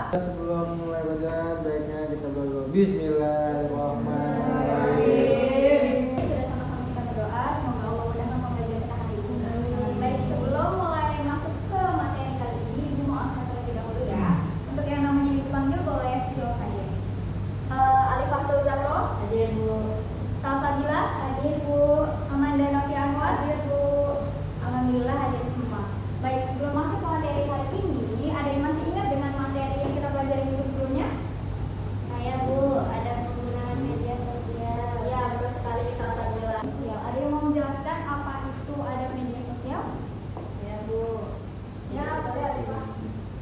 Sebelum mulai belajar, baiknya kita berdoa. Bismillahirrahmanirrahim. Sudah sama-sama kita berdoa, semoga Allah mudahkan pembelajaran kita hari ini. Baik, sebelum mulai masuk ke materi kali ini, Ibu mau absen terlebih dahulu ya. Untuk yang namanya Ibu panggil boleh jawab hadir. Alif Abdul Zahro, hadir Bu. Salsabila, hadir Bu. Amanda Novia Anwar, hadir Bu. Alhamdulillah hadir semua. Baik, sebelum masuk ke materi hari ini, ada yang masih ingat dengan materi yang kita pelajari minggu sebelumnya? Saya Bu, ada penggunaan media sosial. Ya, betul sekali Salsabila. Ada yang mau menjelaskan apa itu ada media sosial? Ya Bu. Ya, boleh Alifah.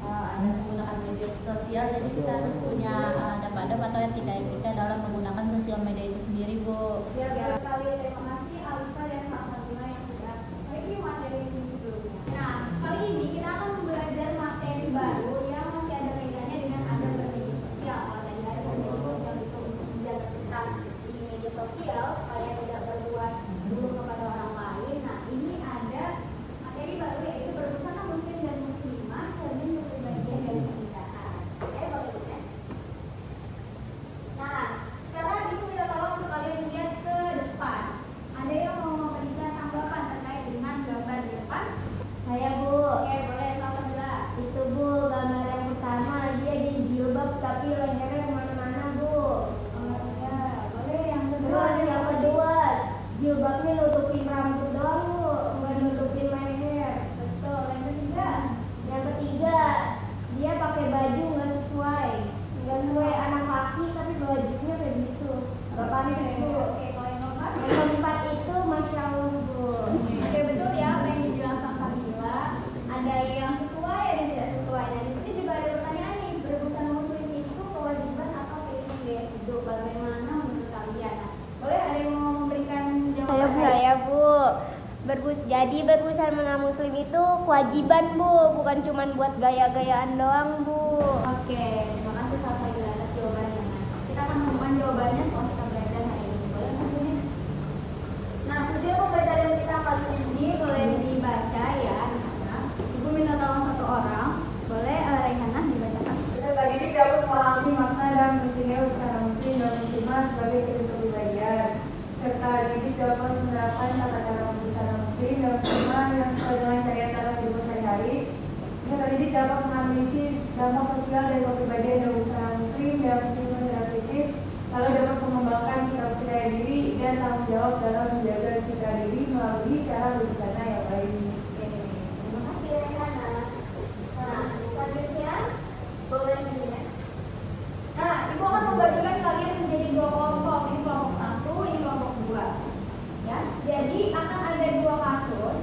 Ada penggunaan media sosial, jadi kita harus punya adab-adab atau etika dalam menggunakan sosial media itu sendiri Bu. Ya, betul sekali. Terima kasih Alifah dan Salsabila yang sudah review materi ini sebelumnya. Nah, kali ini kita akan belajar materi baru yang masih ada kaitannya dengan adab bermedia sosial. Kalau tadi ada media sosial itu untuk menjaga kita di media sosial supaya tidak berbuat buruk kepada orang lain. Nah, ini ada materi baru yaitu berbusana muslim dan muslimah cermin kepribadian dari pernikahan. Oke, boleh ya? Nah, sekarang itu minta tolong untuk kalian lihat ke depan. Ada yang mau memberikan tanggapan terkait dengan gambar di depan? Saya Bu. Oke, boleh Salsabila. Itu Bu, gambar yang pertama dia di jilbab tapi lehernya kemana-mana Bu. Oh ya, boleh yang kedua. Terus yang kedua, jilbabnya nutupin rambut doang Bu, nggak nutupin leher. Betul. Yang ketiga. Yang ketiga, dia pakai baju nggak sesuai anak laki tapi bajunya kayak gitu. Nggak pantas Bu. Oke, kalau yang keempat. Yang keempat itu Masya Allah Bu. Oke, betul ya apa yang dibilang Salsabila. Ada yang sesuai, ada yang tidak sesuai. Nah, di sini juga ada pertanyaan nih, berbusana muslim itu kewajiban atau pilihan gaya hidup? Bagaimana menurut kalian? Nah, boleh ada yang mau memberikan jawaban? Saya Bu. Jadi berbusana muslim itu kewajiban Bu, bukan cuma buat gaya-gayaan doang Bu. Oke, terima kasih Salsabila atas jawabannya. Nah, kita akan menemukan jawabannya setelah kita belajar hari ini. Boleh lanjut next? Nah, tujuan pembelajaran kita kali ini boleh dibaca ya. Nah, Ibu minta tolong satu orang. Boleh Raihanah dibacakan? Kita tadi ini dapat memahami makna dan pentingnya busana muslim dan muslimah sebagai cermin kepribadian, serta didik dapat menerapkan tata cara busana muslim dan muslimah yang sesuai dengan syariat dalam hidup sehari-hari. Kita didik dapat menganalisis dampak sosial dari kepribadian dan busana muslim dan muslimah secara kritis, lalu dapat mengembangkan sikap percaya diri dan tanggung jawab dalam menjaga citra diri melalui cara berbusana yang baik. Oke, terima kasih Raihanah. Nah, selanjutnya boleh dimulai. Nah, Ibu akan membagikan kalian menjadi dua kelompok. Ini kelompok satu, ini kelompok dua. Ya, jadi akan ada dua kasus.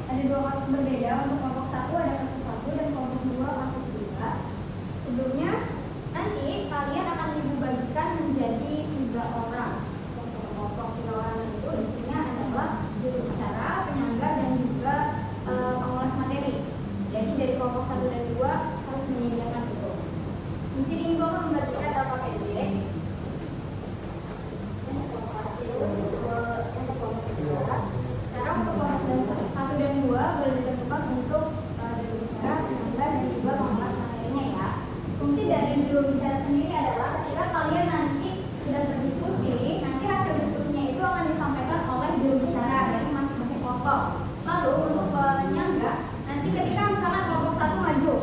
Ada dua kasus berbeda. Untuk kelompok satu ada kasus satu dan kelompok dua kasus dua. Sebelumnya nanti kalian akan Ibu bagikan menjadi tiga orang. Untuk kelompok tiga orang itu isinya adalah juru bicara, penyangga dan juga pengulas materi. Jadi dari kelompok satu dan dua harus menyediakan itu. Di sini Ibu akan membagikan data pendek. Yang kelompok satu, yang kelompok dua. Sekarang untuk kelompok satu dan dua boleh ditentukan untuk juru bicara, penyangga dan juga pengulas materinya ya. Fungsi dari juru bicara sendiri adalah ketika kalian nanti sudah berdiskusi, nanti hasil diskusinya itu akan disampaikan oleh juru bicara dari masing-masing kelompok. Lalu untuk penyangga, nanti ketika misalnya kelompok satu maju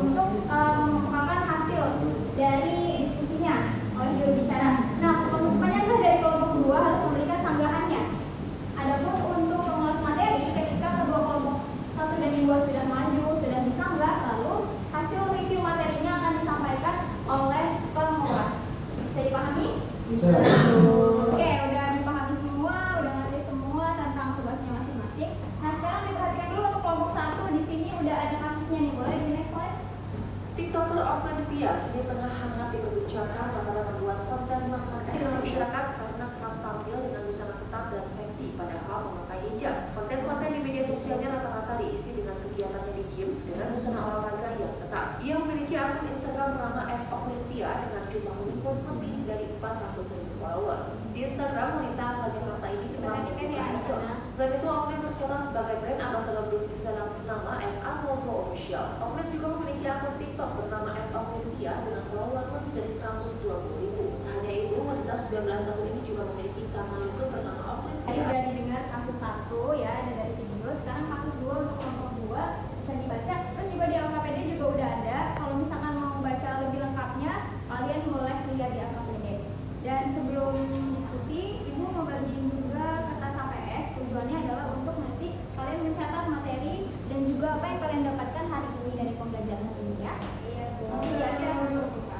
untuk mengemukakan hasil dari diskusinya oleh juru bicara. Nah, penyangga dari kelompok dua harus memberikan sanggahannya. Adapun untuk pengulas materi, ketika kedua kelompok satu dan dua sudah maju, sudah disanggah, lalu hasil review materinya akan disampaikan oleh pengulas. Bisa dipahami? Bisa. Oke, udah dipahami semua, udah ngerti semua tentang tugasnya masing-masing. Nah, sekarang diperhatikan dulu untuk kelompok satu. Di sini udah ada kasusnya nih, boleh di next slide? TikToker Oknavia kini tengah hangat diperbincangkan lantaran membuat konten mengangkat masyarakat karena kerap tampil dengan busana ketat dan seksi padahal memakai hijab. Konten-konten di media sosialnya rata-rata diisi dengan kegiatannya di gym dengan busana olahraga yang ketat. Ia memiliki akun Instagram bernama @oknavia dengan jumlah pengikut lebih dari 400.000 followers. Di Instagram, wanita asal Jakarta ini Perhatikan ya anak-anak. Selain itu, Oknet tercatat sebagai brand ambassador bisnis dalam bernama @atolvo official. Oknet juga memiliki akun TikTok bernama tahun ini juga memiliki kanal YouTube bernama Offline Tadi udah didengar kasus 1 ya, ada dari video. Sekarang kasus 2 untuk kelompok 2 bisa dibaca. Terus juga di AKPD juga udah ada. Kalau misalkan mau baca lebih lengkapnya, kalian boleh lihat di AKPD. Dan sebelum diskusi, Ibu mau bagiin juga kertas HPS. Tujuannya adalah untuk nanti kalian mencatat materi dan juga apa yang kalian dapatkan hari ini dari pembelajaran hari ini ya. Iya, Bu. Nanti di akhir akan dibuka.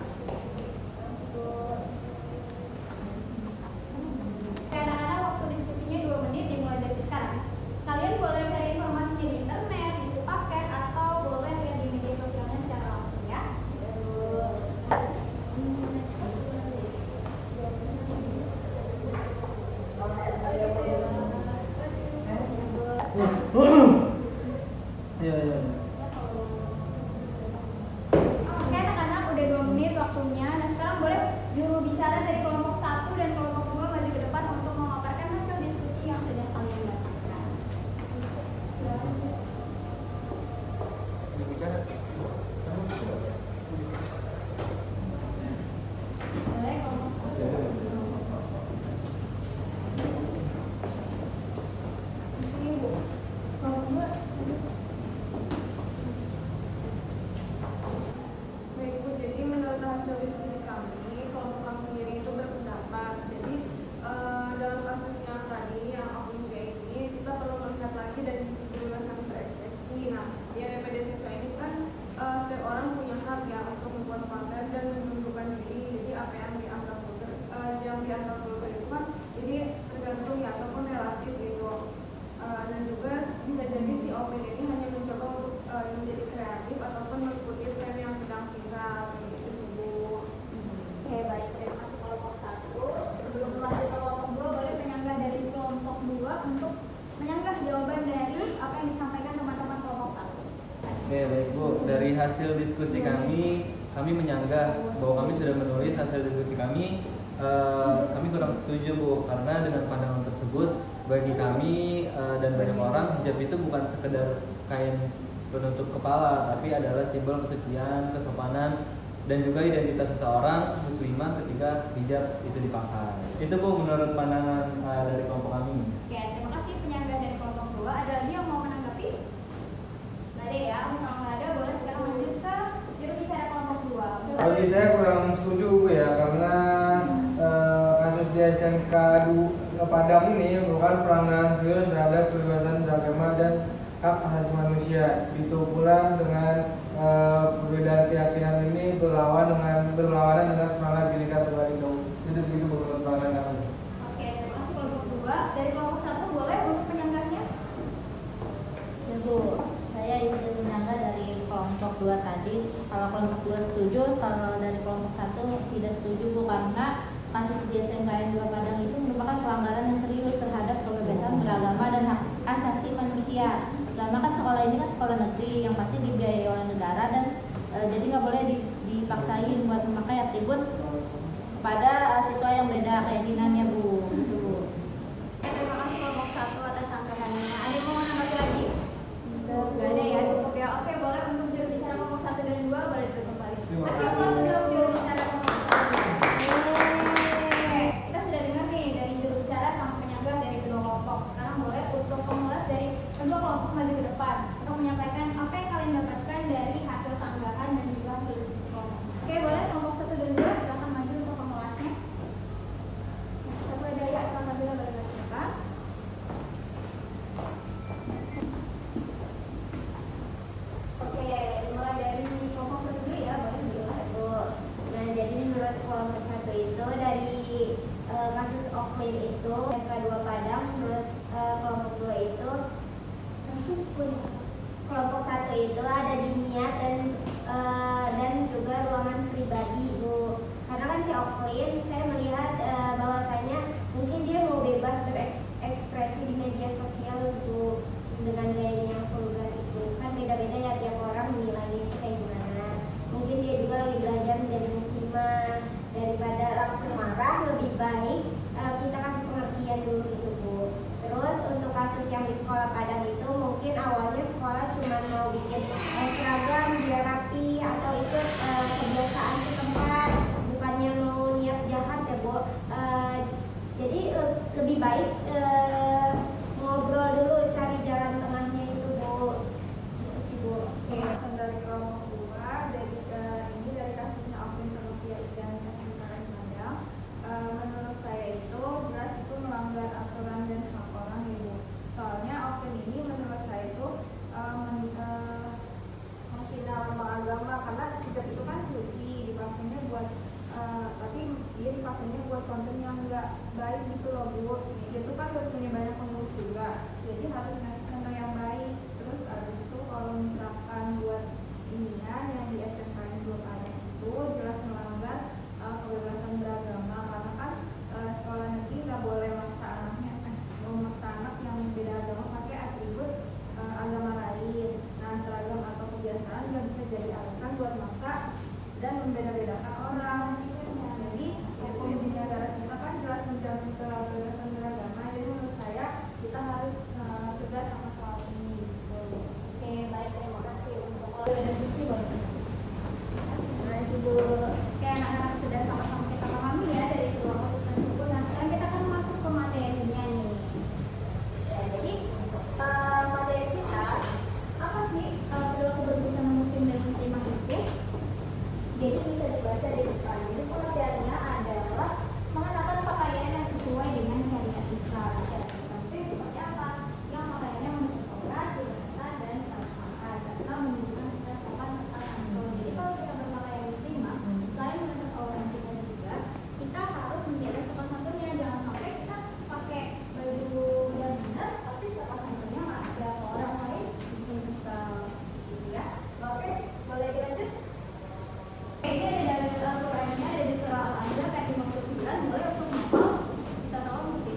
Anak-anak, waktu diskusinya 2 menit dimulai dari sekarang. Kalian boleh cari informasinya di internet, buku paket, atau boleh lihat di media sosialnya secara langsung ya. Iya, iya. Oke anak-anak, udah 2 menit waktunya. Nah sekarang boleh juru bicara dari kelompok 1 dan kelompok 2 maju ke depan untuk memaparkan hasil diskusi yang sudah kalian lakukan. Boleh kelompok 1. Di sini Bu. Kelompok 2. Baik Bu, jadi menurut hasil diskusi kami, kelompok kami sendiri itu berpendapat. Jadi dalam kasus yang tadi yang aku juga ini, kita perlu melihat lagi dari sisi kebebasan berekspresi. Nah, di RPD siswa ini kan setiap orang punya hak ya untuk membuat konten dan menunjukkan diri. Jadi apa yang dianggap vulgar itu kan jadi tergantung ya ataupun relatif gitu. Dan juga bisa jadi si opini ini hanya mencoba untuk menjadi kreatif ataupun mengikuti tren yang sedang viral gitu sih Bu. Oke baik, terima kasih kelompok 1. Sebelum lanjut ke kelompok 2, boleh penyanggah dari kelompok 2 untuk menyanggah jawaban dari apa yang disampaikan teman-teman kelompok 1. Oke, baik Bu. Dari hasil diskusi kami menyanggah bahwa kami sudah menulis hasil diskusi kami. Kami kurang setuju Bu, karena dengan pandangan tersebut bagi kami dan banyak orang, hijab itu bukan sekedar kain penutup kepala, tapi adalah simbol kesucian, kesopanan, dan juga identitas seseorang muslimah ketika hijab itu dipakai. Itu Bu menurut pandangan dari kelompok kami. Oke, terima kasih penyanggah dari kelompok 2. Ada lagi yang mau menanggapi? Nggak ada ya? Kalau nggak ada, boleh sekarang lanjut ke juru bicara kelompok 2. Bagi saya kurang setuju Bu ya, karena kasus di SMK Padang ini merupakan pelanggaran serius terhadap kebebasan beragama dan hak asasi manusia. Itu pula dengan perbedaan keyakinan ini berlawanan dengan semangat Bhinneka Tunggal Ika. Itu begitu menurut pandangan kami. Oke, terima kasih kelompok 2. Dari kelompok 1 boleh untuk penyanggahnya? Ya Bu, saya ingin menyanggah dari kelompok 2 tadi. Kalau kelompok 2 setuju, kalau dari kelompok 1 tidak setuju Bu, karena kasus di SMKN 2 Padang itu merupakan pelanggaran yang serius terhadap kebebasan beragama dan hak asasi manusia. Karena kan sekolah ini kan sekolah negeri yang pasti dibiayai oleh negara dan jadi nggak boleh dipaksain buat memakai atribut kepada siswa yang beda keinginannya Bu. Gitu Bu. Terima kasih kelompok 1 atas sanggahannya. Ada yang mau menanggapi lagi? Nggak ada ya, cukup ya. Oke, boleh untuk juru bicara kelompok 1 dan 2 boleh duduk kembali. Masih kelas untuk juru bicara kelompok 1. Kita sudah dengar nih dari juru bicara sama penyanggah dari kedua kelompok. Sekarang boleh untuk pengulas dari kedua kelompok maju ke depan untuk menyampaikan apa yang kalian dapatkan dari hasil sanggahan dan juga hasil diskusi kelompok. Oke, boleh kelompok 1 dan 2 silakan maju untuk pengulasnya. Satu ada ya, salah satu boleh maju ke depan. Oke, dimulai dari kelompok 1 dulu ya, boleh dijelas. Bu. Nah, jadi menurut kelompok 1 itu dari kasus Oklin itu SMK 2 Padang, menurut kelompok 2 itu kelompok 1 itu ada di niat dan juga ruangan pribadi Bu. Karena kan si Oklin saya melihat bahwasanya mungkin dia mau bebas berekspresi di media sosial Bu, dengan gayanya yang vulgar itu. Kan beda-beda ya tiap orang menilainya itu kayak gimana. Mungkin dia juga lagi belajar menjadi muslimah. Daripada langsung marah, lebih baik kita kasih pengertian dulu Jadi bisa dibaca di depan. Jadi pengertiannya adalah mengenakan pakaian yang sesuai dengan syariat Islam. Syariat Islam itu seperti apa? Yang pakaiannya menutup aurat, dibenarkan dan kaos mata serta menunjukkan sifat sopan serta santun. Jadi kalau kita berpakaian muslimah, selain menutup aurat kita juga, kita harus menjaga sopan santunnya. Jangan sampai kita pakai baju yang benar, tapi sopan santunnya nggak ada ke orang lain, bikin kesel, gitu ya. Oke, boleh dilanjut? Ini ada dari Al-Qurannya, ada di surah Al-Anzal ayat 59. Boleh untuk menghafal, kita tolong untuk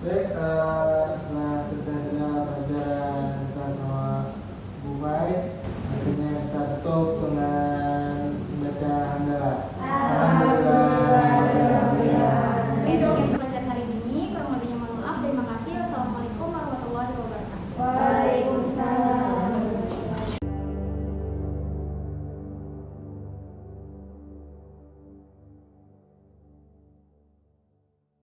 Baik,